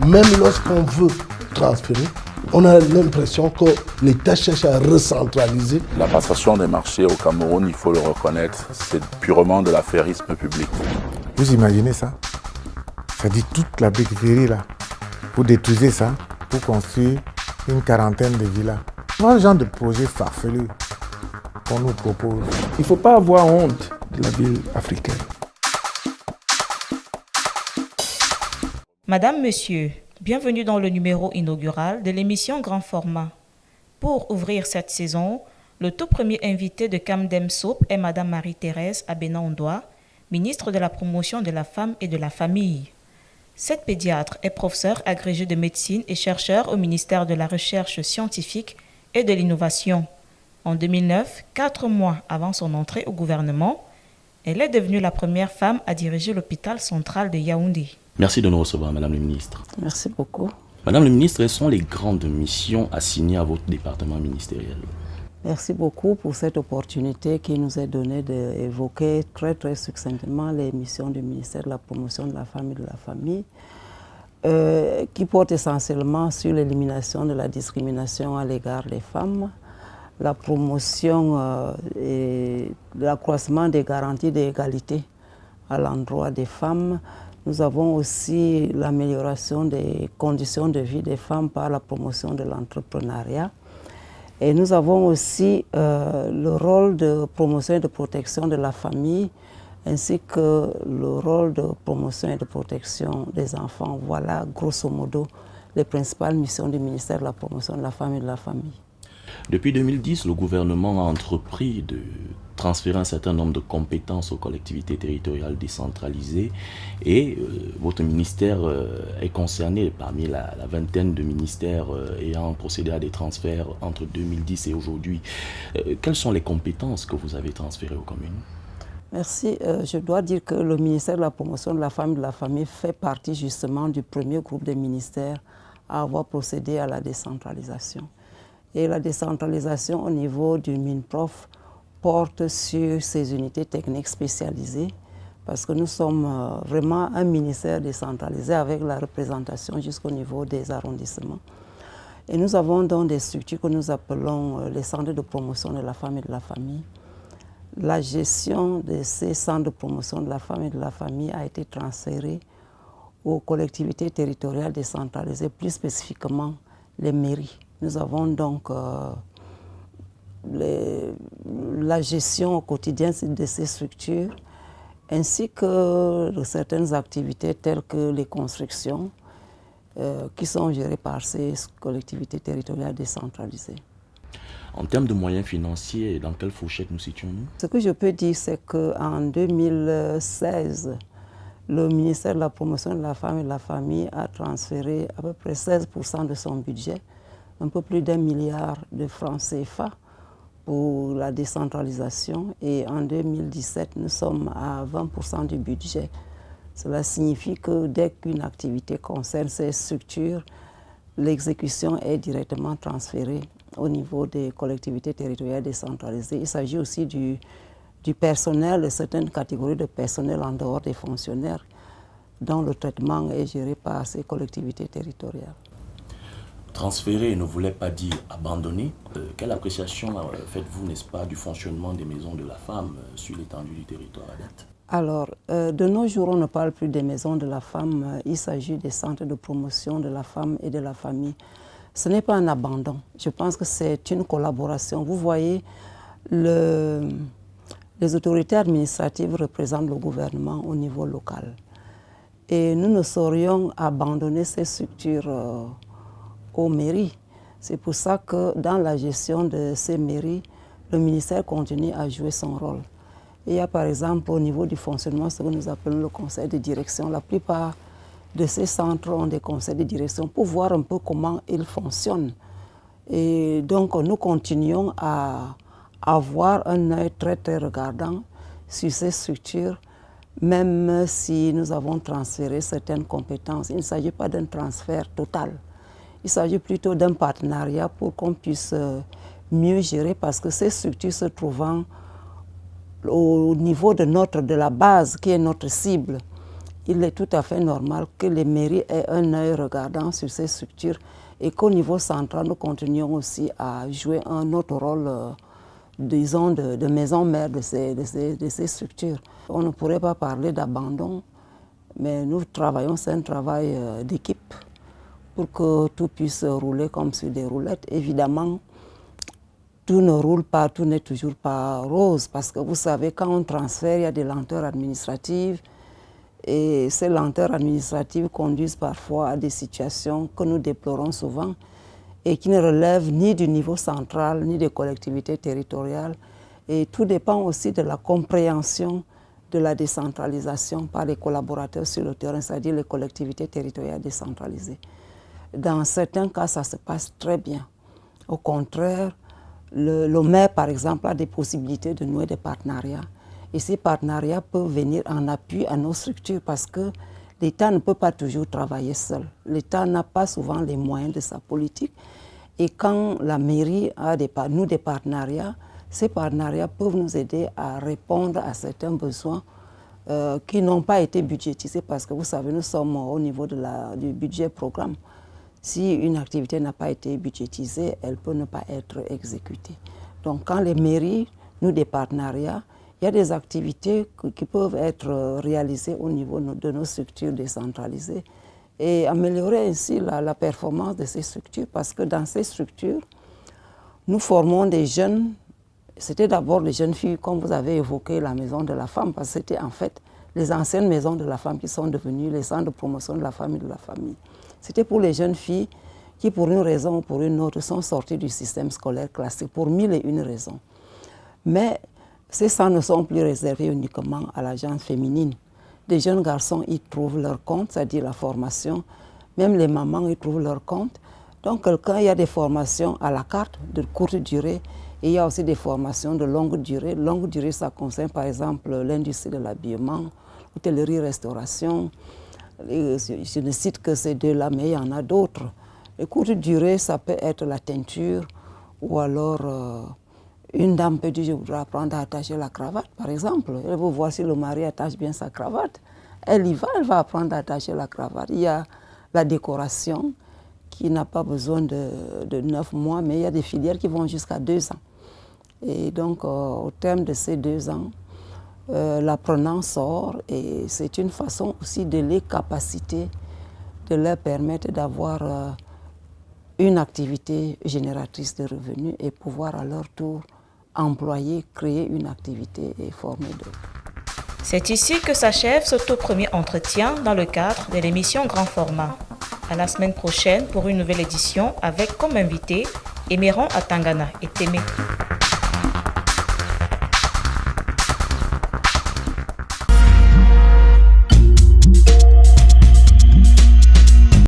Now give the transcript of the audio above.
Même lorsqu'on veut transférer, on a l'impression que l'État cherche à recentraliser. La passation des marchés au Cameroun, il faut le reconnaître, c'est purement de l'affairisme public. Vous imaginez ça? Ça dit toute la périphérie là. Vous détruisez ça pour construire une quarantaine de villas. Voilà le genre de projet farfelu qu'on nous propose. Il ne faut pas avoir honte de la ville africaine. Madame, Monsieur, bienvenue dans le numéro inaugural de l'émission Grand Format. Pour ouvrir cette saison, le tout premier invité de Camdem Soap est Madame Marie-Thérèse Abena-Ondoa, ministre de la Promotion de la Femme et de la Famille. Cette pédiatre est professeure agrégée de médecine et chercheur au ministère de la Recherche scientifique et de l'Innovation. En 2009, 4 mois avant son entrée au gouvernement, elle est devenue la première femme à diriger l'hôpital central de Yaoundé. Merci de nous recevoir, Madame le ministre. Merci beaucoup. Madame le ministre, quelles sont les grandes missions assignées à votre département ministériel? Merci beaucoup pour cette opportunité qui nous est donnée d'évoquer très succinctement les missions du ministère de la Promotion de la Femme et de la Famille, qui portent essentiellement sur l'élimination de la discrimination à l'égard des femmes, la promotion et l'accroissement des garanties d'égalité à l'endroit des femmes. Nous avons aussi l'amélioration des conditions de vie des femmes par la promotion de l'entrepreneuriat. Et nous avons aussi le rôle de promotion et de protection de la famille, ainsi que le rôle de promotion et de protection des enfants. Voilà, grosso modo, les principales missions du ministère de la Promotion de la Femme et de la Famille. Depuis 2010, le gouvernement a entrepris de transférer un certain nombre de compétences aux collectivités territoriales décentralisées et votre ministère est concerné parmi la vingtaine de ministères ayant procédé à des transferts entre 2010 et aujourd'hui. Quelles sont les compétences que vous avez transférées aux communes? Merci. Je dois dire que le ministère de la Promotion de la Femme et de la Famille fait partie justement du premier groupe des ministères à avoir procédé à la décentralisation. Et la décentralisation au niveau du MINPROF porte sur ces unités techniques spécialisées parce que nous sommes vraiment un ministère décentralisé avec la représentation jusqu'au niveau des arrondissements. Et nous avons donc des structures que nous appelons les centres de promotion de la femme et de la famille. La gestion de ces centres de promotion de la femme et de la famille a été transférée aux collectivités territoriales décentralisées, plus spécifiquement les mairies. Nous avons donc la gestion au quotidien de ces structures, ainsi que de certaines activités telles que les constructions qui sont gérées par ces collectivités territoriales décentralisées. En termes de moyens financiers, dans quelle fourchette nous situons-nous? Ce que je peux dire, c'est qu'en 2016, le ministère de la Promotion de la Femme et de la Famille a transféré à peu près 16% de son budget, un peu plus d'1 milliard de francs CFA pour la décentralisation. Et en 2017, nous sommes à 20% du budget. Cela signifie que dès qu'une activité concerne ces structures, l'exécution est directement transférée au niveau des collectivités territoriales décentralisées. Il s'agit aussi du personnel, de certaines catégories de personnel en dehors des fonctionnaires, dont le traitement est géré par ces collectivités territoriales. Transférer ne voulait pas dire abandonner. Quelle appréciation faites-vous, n'est-ce pas, du fonctionnement des maisons de la femme sur l'étendue du territoire à date? Alors, de nos jours, on ne parle plus des maisons de la femme, il s'agit des centres de promotion de la femme et de la famille. Ce n'est pas un abandon, je pense que c'est une collaboration. Vous voyez, les autorités administratives représentent le gouvernement au niveau local. Et nous ne saurions abandonner ces structures aux mairies. C'est pour ça que dans la gestion de ces mairies, le ministère continue à jouer son rôle. Et il y a par exemple au niveau du fonctionnement ce que nous appelons le conseil de direction. La plupart de ces centres ont des conseils de direction pour voir un peu comment ils fonctionnent. Et donc nous continuons à avoir un œil très regardant sur ces structures, même si nous avons transféré certaines compétences. Il ne s'agit pas d'un transfert total. Il s'agit plutôt d'un partenariat pour qu'on puisse mieux gérer, parce que ces structures se trouvant au niveau de la base qui est notre cible, il est tout à fait normal que les mairies aient un œil regardant sur ces structures et qu'au niveau central, nous continuions aussi à jouer un autre rôle, disons, de maison mère de ces structures. On ne pourrait pas parler d'abandon, mais nous travaillons, c'est un travail d'équipe pour que tout puisse rouler comme sur des roulettes. Évidemment, tout ne roule pas, tout n'est toujours pas rose, parce que vous savez, quand on transfère, il y a des lenteurs administratives, et ces lenteurs administratives conduisent parfois à des situations que nous déplorons souvent et qui ne relèvent ni du niveau central, ni des collectivités territoriales. Et tout dépend aussi de la compréhension de la décentralisation par les collaborateurs sur le terrain, c'est-à-dire les collectivités territoriales décentralisées. Dans certains cas, ça se passe très bien. Au contraire, le maire, par exemple, a des possibilités de nouer des partenariats. Et ces partenariats peuvent venir en appui à nos structures parce que l'État ne peut pas toujours travailler seul. L'État n'a pas souvent les moyens de sa politique. Et quand la mairie a des partenariats, ces partenariats peuvent nous aider à répondre à certains besoins qui n'ont pas été budgétisés parce que vous savez, nous sommes au niveau du budget programme. Si une activité n'a pas été budgétisée, elle peut ne pas être exécutée. Donc quand les mairies nouent des partenariats, il y a des activités qui peuvent être réalisées au niveau de nos structures décentralisées et améliorer ainsi la performance de ces structures parce que dans ces structures, nous formons des jeunes. C'était d'abord les jeunes filles, comme vous avez évoqué la maison de la femme, parce que c'était en fait les anciennes maisons de la femme qui sont devenues les centres de promotion de la femme et de la famille. C'était pour les jeunes filles qui, pour une raison ou pour une autre, sont sorties du système scolaire classique, pour 1001 raisons. Mais ces centres ne sont plus réservés uniquement à la gente féminine. Les jeunes garçons y trouvent leur compte, c'est-à-dire la formation. Même les mamans y trouvent leur compte. Donc, il y a des formations à la carte de courte durée et il y a aussi des formations de longue durée. Longue durée, ça concerne par exemple l'industrie de l'habillement, l'hôtellerie-restauration. Je ne cite que ces deux-là, mais il y en a d'autres. Les courtes durées, ça peut être la teinture ou alors une dame peut dire je voudrais apprendre à attacher la cravate, par exemple. Elle veut voir si le mari attache bien sa cravate. Elle y va, elle va apprendre à attacher la cravate. Il y a la décoration qui n'a pas besoin de 9 mois, mais il y a des filières qui vont jusqu'à 2 ans. Et donc, au terme de ces 2 ans, l'apprenant sort et c'est une façon aussi de les capaciter, de leur permettre d'avoir une activité génératrice de revenus et pouvoir à leur tour employer, créer une activité et former d'autres. C'est ici que s'achève ce tout premier entretien dans le cadre de l'émission Grand Format. À la semaine prochaine pour une nouvelle édition avec comme invité Emeron Atangana et Témé.